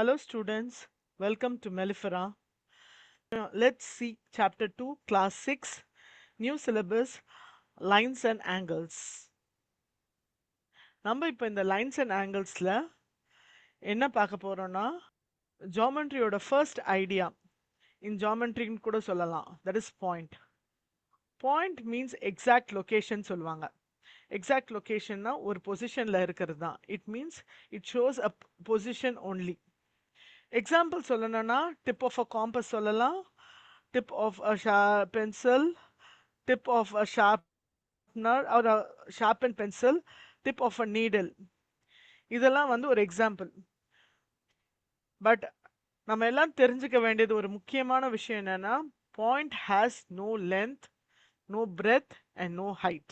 Hello students, welcome to Mellifera. Let's see chapter 2, class 6, new syllabus, lines and angles. நம்ம இப்போ இந்த lines and anglesல என்ன பார்க்க போறோம்னா ஜியோமெட்ரியோட ஃபர்ஸ்ட் ஐடியா இன் ஜியோமெட்ரின்னு கூட சொல்லலாம், that is point. Point means exact location சொல்லுவாங்க. Exact locationனா ஒரு பொசிஷன்ல இருக்கிறது தான். It means it shows a position only. Example சொல்லணும்னா tip of a compass சொல்லலாம், tip of a pencil, tip of a sharpener or a sharpened pencil, tip of a needle. இதெல்லாம் வந்து ஒரு எக்ஸாம்பிள். பட் நம்ம எல்லாம் தெரிஞ்சுக்க வேண்டியது ஒரு முக்கியமான விஷயம் என்னன்னா, point has no length, no breadth and no height.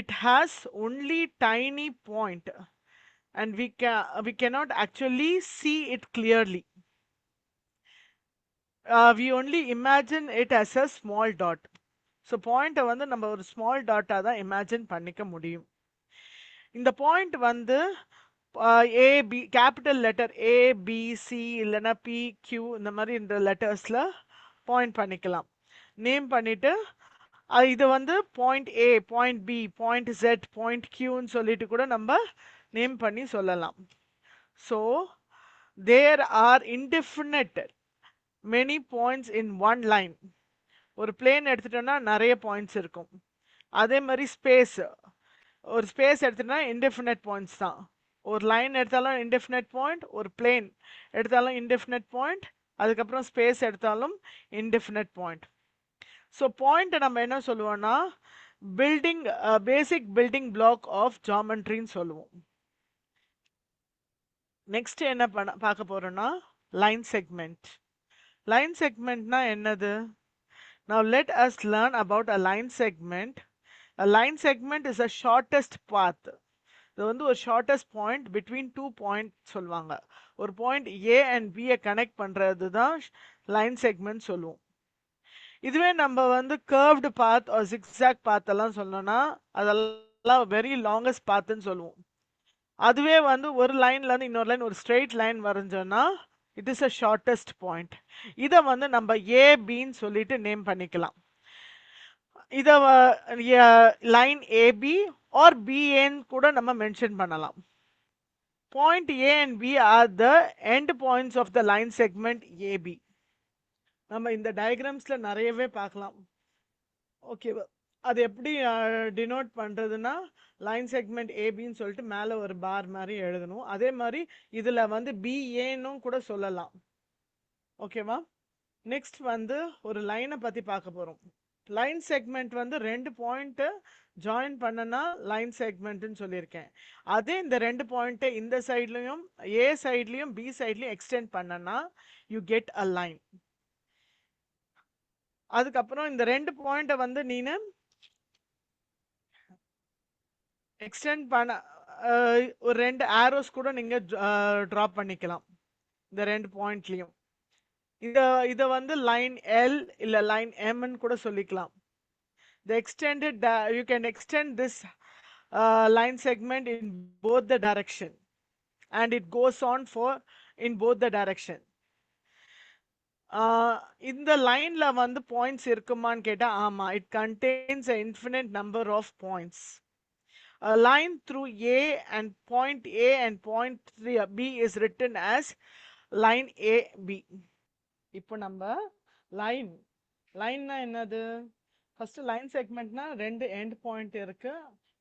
It has only tiny point and we cannot actually see it clearly. We only imagine it as a small dot. So பாயிண்ட்டை வந்து நம்ம ஒரு ஸ்மால் டாட்டாக தான் imagine பண்ணிக்க முடியும். இந்த point வந்து AB capital letter ABC இல்லைன்னா பி கியூ இந்த மாதிரி இந்த லெட்டர்ஸில் பாயிண்ட் பண்ணிக்கலாம். நேம் பண்ணிட்டு இது வந்து point A, point B, point Z, point கியூன்னு சொல்லிட்டு கூட நம்ம நேம் பண்ணி சொல்லலாம். So there are indefinite many points in one line. ஒரு பிளேன் எடுத்துட்டோம்னா நிறைய பாயிண்ட்ஸ் இருக்கும். அதே மாதிரி ஒரு ஸ்பேஸ் எடுத்துட்டோம்னா இன்டெஃபினைட் பாயிண்ட்ஸ் தான். ஒரு லைன் எடுத்தாலும் இன்டெஃபினைட் பாயிண்ட், ஒரு பிளேன் எடுத்தாலும் இன்டெஃபினைட் பாயிண்ட், அதுக்கப்புறம் ஸ்பேஸ் எடுத்தாலும் இன்டெஃபினைட் பாயிண்ட். ஸோ பாயிண்ட்டை நம்ம என்ன சொல்லுவோம்னா building basic building block of ஜியோமெட்ரின்னு சொல்லுவோம். நெக்ஸ்ட் என்ன பார்க்க போறோம்னா லைன் செக்மெண்ட். லைன் செக்மெண்ட்னா என்னது? Now let us learn about a line segment. A line segment is a shortest path. இது வந்து ஒரு shortest point between two points சொல்லுவாங்க. ஒரு point A and B connect பண்றது தான் லைன் செக்மெண்ட் சொல்லுவோம். இதுவே நம்ம வந்து curved path or zigzag path எல்லாம் சொல்லணும்னா அதெல்லாம் very longest pathன்னு சொல்லுவோம். அதுவே வந்து ஒரு லைன்ல இருந்து இன்னொரு லைன் ஒரு ஸ்ட்ரெயிட் லைன் வரைஞ்சோம்னா it is a shortest point. இதை வந்து நம்ம A Bன்னு சொல்லிட்டு நேம் பண்ணிக்கலாம். இதை லைன் ஏபி ஆர் பிஏன்னு கூட நம்ம மென்ஷன் பண்ணலாம். Point A and B are the end points of the line segment AB. நம்ம இந்த டயக்ராம்ஸ்ல நிறையவே பார்க்கலாம். ஓகேவா? அது எப்படி டினோட் பண்றதுன்னா லைன் செக்மெண்ட் ஏபின்னு சொல்லிட்டு மேலே ஒரு பார் மாதிரி எழுதணும். அதே மாதிரி இதுல வந்து பிஏன்னும் கூட சொல்லலாம். ஓகேவா? நெக்ஸ்ட் வந்து ஒரு லைனை பத்தி பார்க்க போறோம். லைன் செக்மெண்ட் வந்து ரெண்டு பாயிண்ட் ஜாயின் பண்ணனா லைன் செக்மெண்ட்னு சொல்லியிருக்கேன். அதே இந்த ரெண்டு பாயிண்ட் இந்த சைட்லயும் ஏ சைட்லயும் பி சைட்லயும் எக்ஸ்டெண்ட் பண்ணனா யூ கெட் அ லைன். அதுக்கப்புறம் இந்த ரெண்டு பாயிண்ட்டை வந்து நீனு எக்ஸ்டெண்ட் பண்ண ஒரு ரெண்டு ஆரோஸ் கூட நீங்க டிராப் பண்ணிக்கலாம் இந்த ரெண்டு பாயிண்ட்லயும். இதை வந்து லைன் எல் இல்ல லைன் எம்னு கூட சொல்லிக்கலாம். The extended you can extend this line segment in both the direction and it goes on for in both the direction. இந்த லைன்ல வந்து பாயிண்ட்ஸ் இருக்குமான்னு கேட்டா ஆமா, it contains an infinite number of points. A line through A and point B is written as line AB. இப்போ நம்ம லைன்னா என்னது? First line செக்மெண்ட்னா ரெண்டு எண்ட் பாயிண்ட் இருக்கு,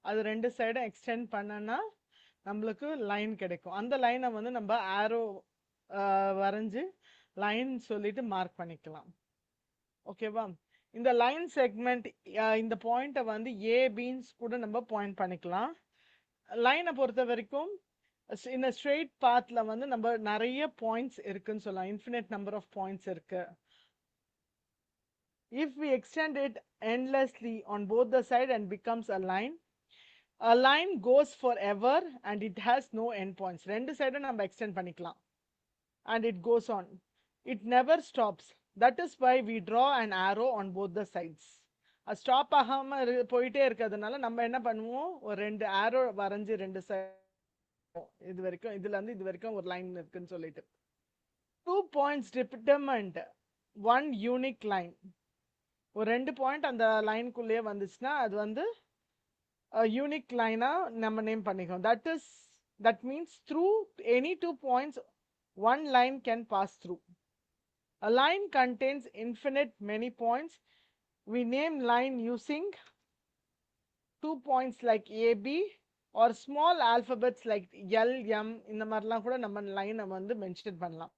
அது ரெண்டு சைடும் எக்ஸ்டெண்ட் பண்ணனா நம்மளுக்கு லைன் கிடைக்கும். அந்த லைனை வந்து நம்ம ஆரோ வரைஞ்சு லைன் சொல்லிட்டு மார்க் பண்ணிக்கலாம். ஓகேவா? இந்த லைன் செக்மெண்ட் இந்த பாயிண்ட்டை வந்து ஏபின்னு கூட நம்ம பாயிண்ட் பண்ணிக்கலாம். லைனை பொறுத்த வரைக்கும் இந்த ஸ்ட்ரெயிட் பாத்ல வந்து நம்ம நிறைய பாயிண்ட்ஸ் இருக்குன்னு சொல்லலாம். இன்ஃபினிட் நம்பர் ஆஃப் பாயிண்ட்ஸ் இருக்கு. If we extend it endlessly on both the side and becomes a line goes forever and it has no endpoints. ரெண்டு சைடும் நம்ம எக்ஸ்டெண்ட் பண்ணிக்கலாம் and it goes on. It never stops. That is why we draw an arrow on both the sides. Stop ஆகாம போயிட்டே இருக்கிறதுனால நம்ம என்ன பண்ணுவோம், ஒரு ரெண்டு ஆரோ வரைஞ்சி ரெண்டு சைடு இது வரைக்கும் இதுல இருந்து இது வரைக்கும் ஒரு லைன் இருக்குன்னு சொல்லிட்டு 2 points determined one unique line. ஒரு 2 பாயிண்ட் அந்த லைனுக்குள்ளேயே வந்துச்சுன்னா அது வந்து யூனிக் லைனா நம்ம name பண்ணிக்கோம். that means through any 2 points one line can pass through. A line contains infinite many points. We name line using 2 points like AB or small alphabets like L, M. இந்த மாதிரிலாம் கூட நம்ம லைனை வந்து mention பண்ணலாம்.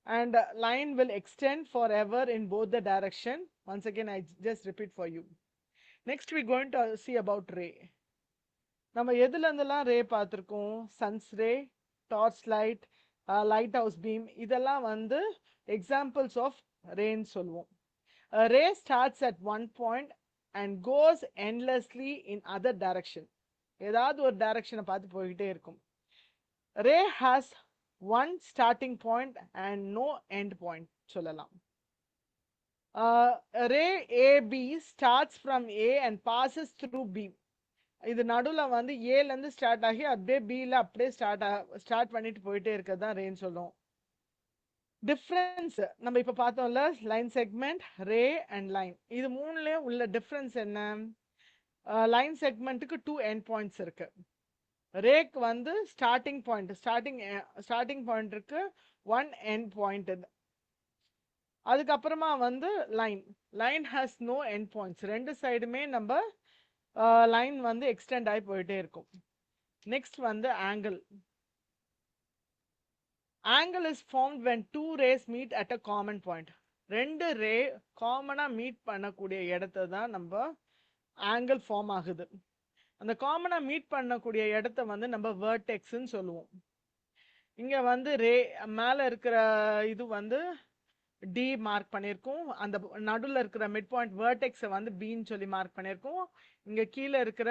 And line will extend forever in both the direction. Once again, I just repeat for you. Next, we're going to see about ray. நம்ம எதுல இருந்தெல்லாம் ரே பார்த்துருக்கோம்? Sun's ray, torch light, light house beam, இதெல்லாம் வந்து examples of ரேன்னு சொல்லுவோம். Ray starts at one point and goes endlessly in other direction. ஏதாவது ஒரு டைரக்ஷனை பார்த்து போய்கிட்டே இருக்கும். Ray has one starting point and no end point சொல்லலாம். ray AB starts from A and passes through B. இது நடுவில் வந்து ஏல இருந்து ஸ்டார்ட் ஆகி அப்படியே பில அப்படியே ஸ்டார்ட் பண்ணிட்டு போயிட்டே இருக்கதான் ரேன்னு சொல்லுவோம். டிஃப்ரென்ஸ் நம்ம இப்ப பார்த்தோம்ல, line segment, ray and line, இது மூணுலயும் உள்ள டிஃப்ரென்ஸ் என்ன? லைன் செக்மெண்ட்டுக்கு 2 எண்ட் பாயிண்ட்ஸ் இருக்கு. ரேக் வந்து ஸ்டார்டிங் பாயிண்ட் இருக்கு, 1 எண்ட் பாயிண்ட். அதுக்கப்புறமா வந்து line has no end points. ரெண்டு சைடுமே நம்ம லைன் வந்து எக்ஸ்டெண்ட் ஆகி போயிட்டே இருக்கும். நெக்ஸ்ட் வந்து angle. Angle is formed when 2 rays meet at a common point. ரெண்டு ரே காமனா மீட் பண்ணக்கூடிய இடத்த தான் நம்ம ஆங்கிள் ஃபார்ம் ஆகுது. அந்த காமனா மீட் பண்ணக்கூடிய இடத்த வந்து நம்ம வேர்டெக்ஸ்ன்னு சொல்லுவோம். இங்க வந்து ரே மேல இருக்கிற இது வந்து டி மார்க் பண்ணியிருக்கோம். அந்த நடுவில் இருக்கிற மிட் பாயிண்ட் வேர்டெக்ஸை வந்து பின்னு சொல்லி மார்க் பண்ணியிருக்கோம். இங்க கீழே இருக்கிற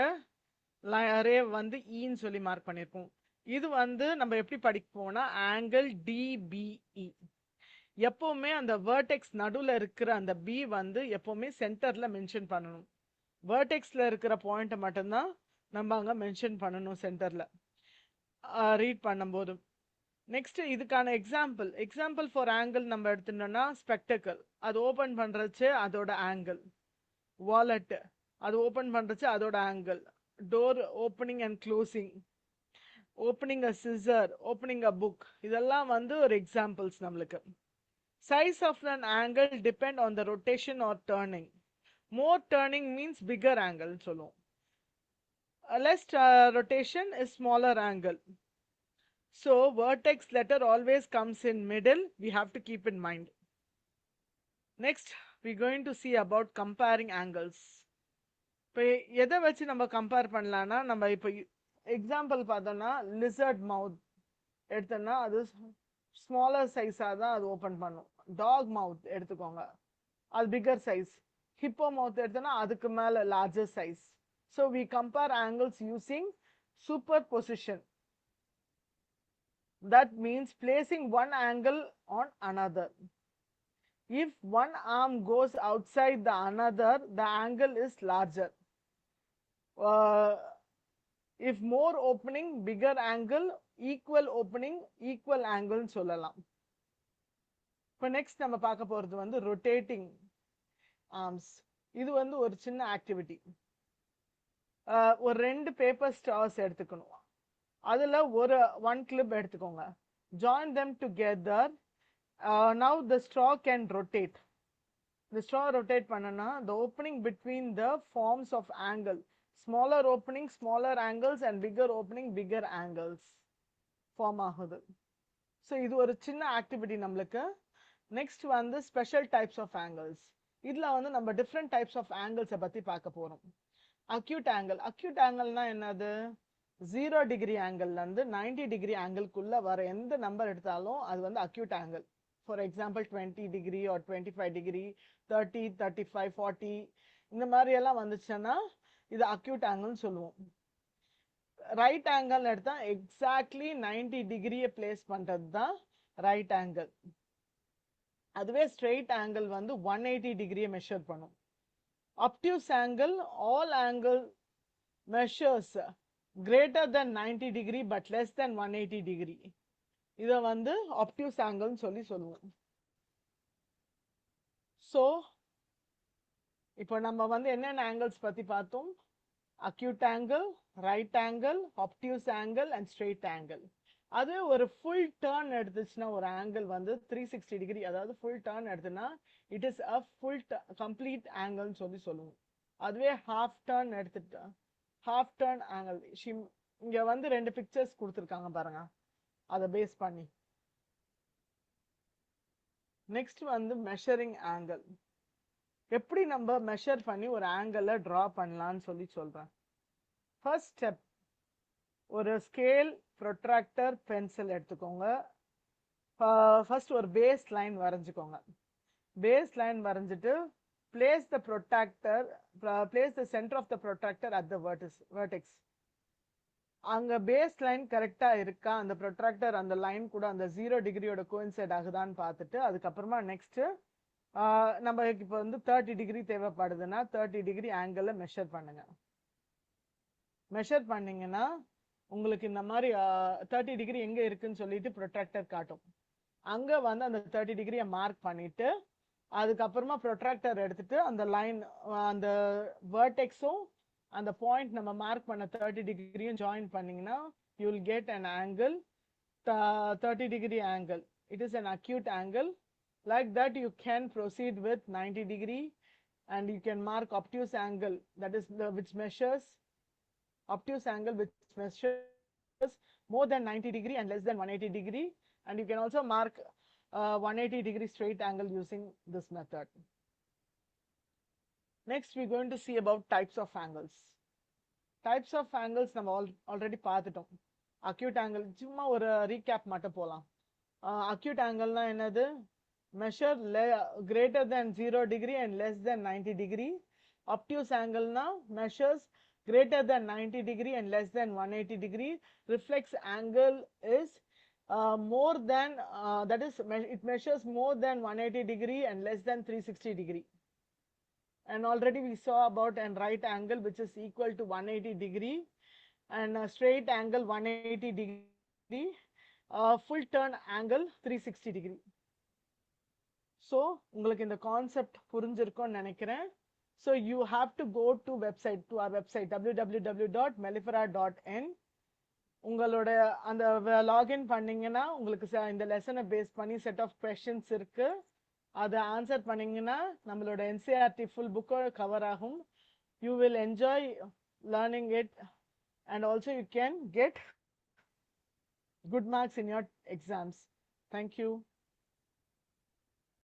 ரே வந்து ஈன்னு சொல்லி மார்க் பண்ணியிருக்கோம். இது வந்து நம்ம எப்படி படிப்போம்னா ஆங்கிள் டிபிஇ. எப்பவுமே அந்த வேர்டெக்ஸ் நடுவில் இருக்கிற அந்த பி வந்து எப்பவுமே சென்டர்ல மென்ஷன் பண்ணணும். வேர்டெக்ஸ்ல இருக்கிற பாயிண்ட் மட்டும்தான் நம்ம அங்க மென்ஷன் பண்ணணும் சென்டர்ல ரீட் பண்ணும்போது. நெக்ஸ்ட் இதுக்கான எக்ஸாம்பிள் ஃபார் ஆங்கிள் நம்ம எடுத்துட்டோம்னா ஸ்பெக்டக்கிள், அது ஓபன் பண்றச்சு அதோட ஆங்கிள். வாலெட், அது ஓபன் பண்றச்சு அதோட ஆங்கிள். Door opening and closing, opening a scissor, opening a book, இதெல்லாம் வந்து ஒரு எக்ஸாம்பிள்ஸ் நம்மளுக்கு. Size of an angle depend on the rotation or turning. More turning means bigger angle சொல்லுவோம். Less rotation is smaller angle. So vertex letter always comes in middle. We have to keep in mind. Next, we're going to see about comparing angles. இப்போ எதை வச்சு நம்ம compare பண்ணலாம்னா, நம்ம இப்போ example பார்த்தோம்னா lizard மவுத் எடுத்தோம்னா அது ஸ்மாலர் சைஸாக தான் அது ஓப்பன் பண்ணும். டாக் மவுத் எடுத்துக்கோங்க, அது பிகர் சைஸ். ஹிப்போ மவுத் எடுத்தோம்னா அதுக்கு மேலே larger size. So we compare angles using superposition. That means placing one angle on another. If one arm goes outside the another, the angle is larger. If more opening, bigger angle, equal opening, equal angle சொல்லலாம். இப்போ next நம்ம பார்க்க போறது வந்து rotating arms. இது வந்து ஒரு சின்ன ஆக்டிவிட்டி. ஒரு 2 பேப்பர் ஸ்ட்ராஸ் எடுத்துக்கணும். அதுல ஒரு 1 கிளிப் எடுத்துக்கோங்க. Join them together. Now the straw can rotate. The straw rotate பண்ணனா the opening between the forms of angle, smaller opening, smaller angles and bigger opening, bigger angles form ஆகுது. So இது ஒரு சின்ன activity நம்மளுக்கு. Next வந்து special types of angles. இதுல வந்து நம்ம டிஃப்ரெண்ட் டைப்ஸ் ஆஃப் ஆங்கிள்ஸை பத்தி பார்க்க போறோம். அக்யூட் ஆங்கிள்னா என்னது? 0 டிகிரி ஆங்கிள் இருந்து 90 டிகிரி ஆங்கிள்குள்ள வர எந்த நம்பர் எடுத்தாலும் அது வந்து acute angle. For example 20 degree or 25 degree, 30, 35, 40 இந்த மாதிரி எல்லாம் வந்துச்சுன்னா இது அக்யூட் ஆங்கிள்னு சொல்லுவோம். ரைட் ஆங்கிள் எடுத்தா எக்ஸாக்ட்லி 90 டிகிரியை பிளேஸ் பண்றது தான் ரைட் ஆங்கிள். அதுவே ஸ்ட்ரெயிட் ஆங்கிள் வந்து 180 டிகிரியை மெஷர் பண்ணும். obtuse angle, all angle measures greater than 90 degree but less than 180 degree. இதை வந்து obtuse angle சொல்லி சொல்லுவோம். ஸோ இப்போ நம்ம வந்து என்னென்ன ஆங்கிள்ஸ் பற்றி பார்த்தோம்? acute angle, right angle, obtuse angle and straight angle. அது ஒரு ஃபுல் டர்ன் எடுத்துச்சுன்னா ஒரு ஆங்கிள் வந்து 360 டிகிரி, அதாவது ஃபுல் டர்ன் எடுத்துனா it is a full complete ஆங்கிள்னு சொல்லி சொல்லுவோம். அதுவே ஹாஃப் டர்ன் எடுத்துட்டா ஹாஃப் டர்ன் ஆங்கிள். இங்க வந்து 2 பிக்சர்ஸ் கொடுத்துருக்காங்க பாருங்க, அதை பேஸ் பண்ணி. நெக்ஸ்ட் வந்து மெஷரிங் ஆங்கிள். எப்படி நம்ம மெஷர் பண்ணி ஒரு ஆங்கிளை ட்ரா பண்ணலான்னு சொல்லி சொல்றேன். ஃபர்ஸ்ட் ஸ்டெப், ஒரு ஸ்கேல், ப்ரொட்ராக்டர், பென்சில் எடுத்துக்கோங்க. ஃபர்ஸ்ட் ஒரு பேஸ் லைன் வரைஞ்சுக்கோங்க. பேஸ் லைன் வரைஞ்சிட்டு place the protractor, place the center of the protractor at the vertex. அங்க பேஸ் லைன் கரெக்டா இருக்கா, அந்த ப்ரொட்ராக்டர் அந்த லைன் கூட அந்த 0 டிகிரியோட கோயின்சைட் ஆகுதான்னு பார்த்துட்டு அதுக்கப்புறமா நெக்ஸ்ட் நம்ம இப்போ வந்து 30 டிகிரி தேவைப்படுதுன்னா 30 டிகிரி ஆங்கிள் மெஷர் பண்ணுங்க. மெஷர் பண்ணீங்கன்னா உங்களுக்கு இந்த மாதிரி 30 டிகிரி எங்க இருக்குன்னு சொல்லிட்டு ப்ரொட்ராக்டர் காட்டும். அங்க வந்து அந்த 30 டிகிரியை மார்க் பண்ணிட்டு அதுக்கப்புறமா ப்ரொட்ராக்டர் எடுத்துட்டு அந்த லைன், அந்த வேர்டெக்ஸும் அந்த பாயிண்ட் நம்ம மார்க் பண்ண 30 டிகிரியும் ஜாயின் பண்ணீங்கன்னா you will get an angle, 30 degree angle. It is an acute angle. Like that you can proceed with 90 degree and you can mark obtuse angle, that is which measures obtuse angle which measures more than 90 degree and less than 180 degree, and you can also mark 180 degree straight angle using this method. Next we're going to see about types of angles. Types of angles நம்ம already பார்த்துட்டோம். acute angle சும்மா ஒரு recap மட்டும் போலாம். acute angle னா என்னது? measure greater than 0 degree and less than 90 degree. obtuse angle னா measures greater than 90 degree and less than 180 degree. reflex angle is more than that is it measures more than 180 degree and less than 360 degree. And already we saw about a right angle which is equal to 180 degree and a straight angle 180 degree, full turn angle 360 degree. So உங்களுக்கு இந்த concept புரிஞ்சிருக்கும்னு நினைக்கிறேன். So you have to go to our website www.mellifera.in. உங்களோட அந்த login பண்ணீங்கன்னா உங்களுக்கு இந்த லெசனை பேஸ் பண்ணி செட் ஆஃப் கொஸ்டின்ஸ் இருக்கு. அதை ஆன்சர் பண்ணீங்கன்னா நம்மளோட என்சிஆர்டி ஃபுல் புக்கோட கவர் ஆகும். You will enjoy learning it and also you can get good marks in your exams. Thank you.